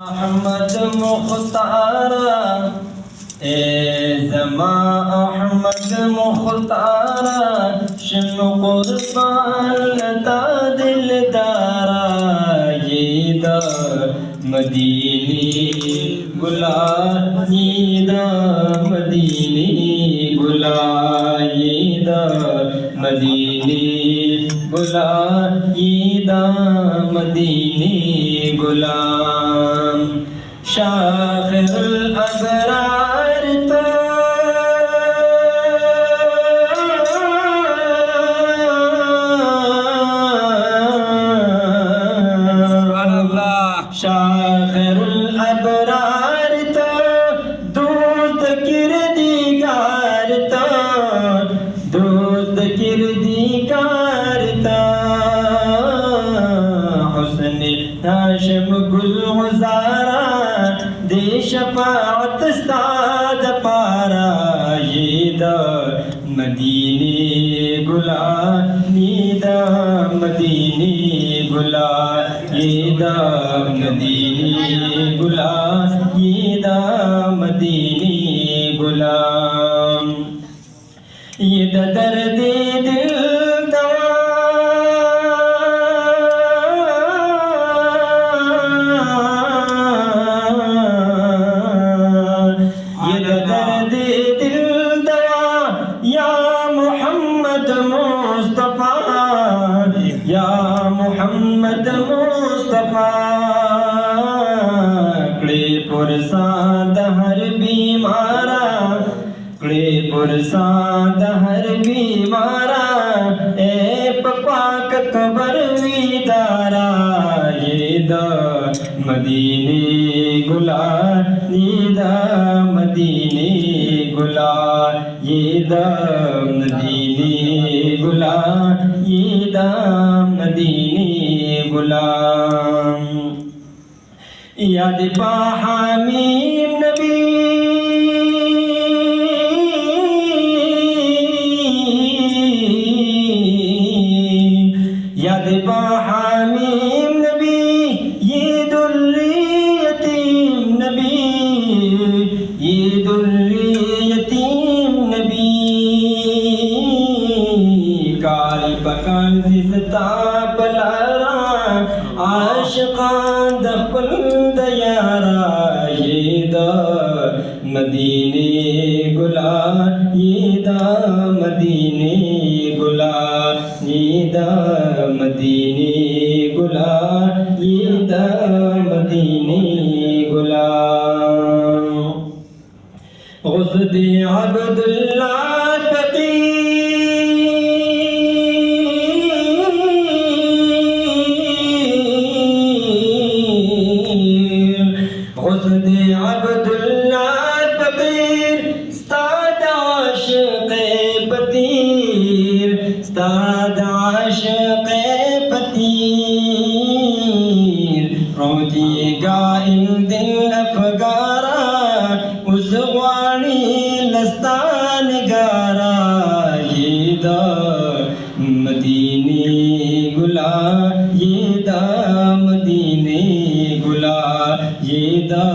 احمد مختارا اے زمان احمد مختارا شم قربان لتا دلدارا یہ دا مدینی گلا یہ دا مدینی گلا یہ دا مدینی گلا یہ دا مدینی غلام شاخر الابرار تو سبحان اللہ شاخر الابرار تو دوست کردگار تو دوست کردگار تو حسن ہاشم گل غزارا دے شفاعت استاد پارا یہ دا مدینی گلا نیدا مدینی گلا یہ دا مدینی گلا یہ دا مدینی گلا یہ دا درد دل یا محمد مصطفیٰ کڑے پرسان ہر بیمارا کڑے پرسان ہر بیمارا اے پاک قبر ویدارا یہ دا مدینی گلا یہ دا مدینی گلا یہ دا مدینی گلا یہ دا مدینی غلام یاد پا حمیم نبی یاد پا حمیم نبی یہ دلی یتیم نبی یہ دلی یتیم نبی کال پکان زیستا پلارا عاشقان دخل دیارا یہ دا مدینی گلا یہ دا مدینی گلا یہ دا مدینی گلا یہ دا مدینی گلا غصد عبداللہ غصد عبداللہ فقیر استاد عاشق پتیر استاد عاشق پتیر روتی گائن دل افگارا اس غوانی لستان گارا یہ دا مدینی گلا یہ دا مدینی گلا یہ دا